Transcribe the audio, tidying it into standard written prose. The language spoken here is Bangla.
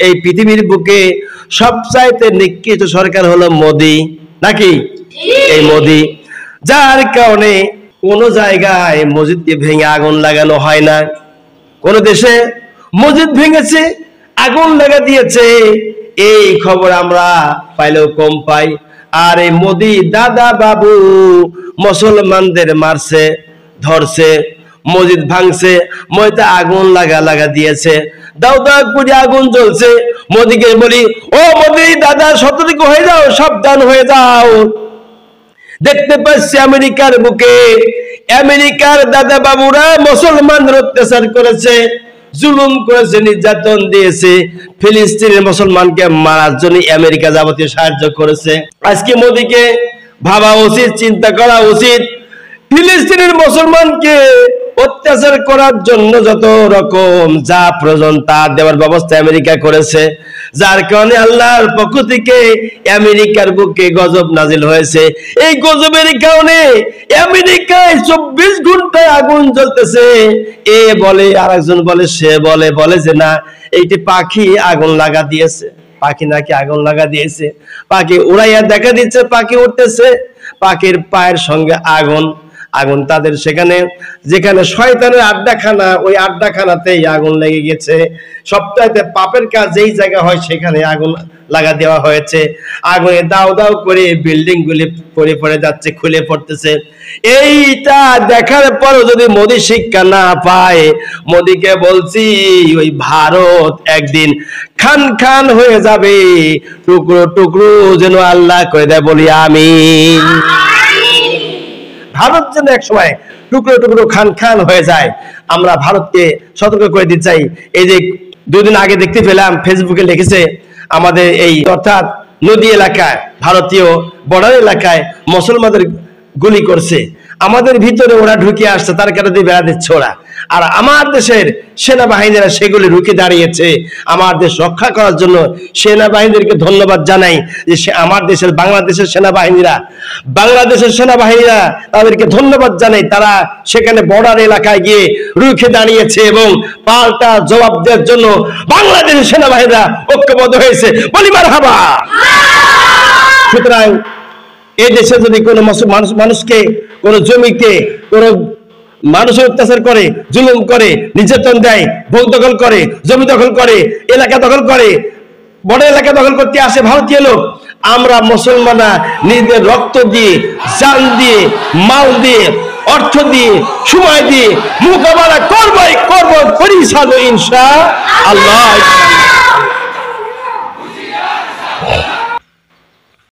এই পৃথিবীর বুকে সবচাইতে নিকৃষ্ট সরকার হলো মোদি, নাকি? এই মোদি, যার কারণে কোন জায়গায় মসজিদকে ভেঙে আগুন লাগানো হয় না। কোন দেশে মসজিদ ভেঙেছে, আগুন লাগা দিয়েছে, এই খবর আমরা পাইলেও কম পাই। আর এই মোদি দাদা বাবু মুসলমানদের মারছে, ধরছে, মসজিদ ভাঙছে, মসজিদে আগুন লাগা দিয়েছে, দাও দাও করে আগুন জ্বলছে। মোদিকে বলি, ও মোদি দাদা, সতর্ক হয়ে যাও, সাবধান হয়ে যাও। দেখতে পাচ্ছি আমেরিকার বুকে আমেরিকার দাদা বাবুরা মুসলমানদের অত্যাচার করেছে, জুলুম করেছে, নির্যাতন দিয়েছে। ফিলিস্তিনের মুসলমানকে মারার জন্য আমেরিকা যাবতীয় সাহায্য করেছে। আজকে মোদিকে ভাবা উচিত, চিন্তা করা উচিত, ফিলিস্তিনের মুসলমানকে অত্যাচার করার জন্য যত রকম যা প্রয়োজন তা দেওয়ার ব্যবস্থা আমেরিকা করেছে, যার কারণে আল্লাহর পক্ষ থেকে আমেরিকার বুকে গজব নাজিল হয়েছে। এই গজবের কারণে আমেরিকায় 24 ঘন্টায় আগুন জ্বলতেছে। এ বলে, আরেকজন বলে, সে বলে যে না, এইটি পাখি আগুন লাগা দিয়েছে, পাখি নাকি আগুন লাগা দিয়েছে। পাখি উড়াইয়া দেখা দিচ্ছে, পাখি উঠতেছে, পাখির পায়ের সঙ্গে আগুন। আগুন তাদের সেখানে যেখানে শয়তানের আড্ডাখানা, ওই আড্ডাখানাতেই আগুন লেগে গেছে। সবচাইতে পাপের কাজ যেই জায়গা হয় সেখানে আগুন লাগা দেওয়া হয়েছে। আগুনে দাও দাও করে বিল্ডিং গুলি পড়ে যাচ্ছে, খুলে পড়তেছে। এইটা দেখার পরও যদি মোদি শিক্ষা না পায়, মোদিকে বলছি ওই ভারত একদিন খান খান হয়ে যাবে, টুকরো টুকরো যেন আল্লাহ করে দেয়, বলি আমিন। ভারত যেন এক সময় টুকরো টুকরো খান খান হয়ে যায়, আমরা ভারতকে সতর্ক করে দিতে চাই। এই যে 2 দিন আগে দেখতে পেলাম, ফেসবুকে লিখেছে, আমাদের এই অর্থাৎ নদী এলাকায়, ভারতীয় বর্ডার এলাকায় মুসলমানদের গুলি করছে, আমাদের ভিতরে ওরা ঢুকে আসছে, তার কারণে বেড়া দিচ্ছে ওরা। আর আমার দেশের সেনাবাহিনীরা সেগুলি রুখে দাঁড়িয়েছে। আমার দেশ রক্ষা করার জন্য সেনাবাহিনীদেরকে ধন্যবাদ জানাই, যে আমার দেশের বাংলাদেশের সেনাবাহিনীরা তাদেরকে ধন্যবাদ জানাই। তারা সেখানে বর্ডার এলাকায় গিয়ে রুখে দাঁড়িয়েছে এবং পাল্টা জবাব দেওয়ার জন্য বাংলাদেশের সেনাবাহিনীরা ঐক্যবদ্ধ হয়েছে, বলি মারহাবা। সুতরাং এই দেশে যদি কোনো মানুষকে, কোনো জমিকে, কোনো মানুষের অত্যাচার করে, জুলুম করে, নির্যাতন দেয়, ভোগ দখল করে, জমি দখল করে, এলাকা দখল করে, বড় এলাকা দখল করতে আসে ভারতীয় লোক, আমরা মুসলমানরা নিজেদের রক্ত দিয়ে, জান দিয়ে, মাল দিয়ে, অর্থ দিয়ে, সময় দিয়ে মোকাবেলা করবো, করি ইনশাআল্লাহ।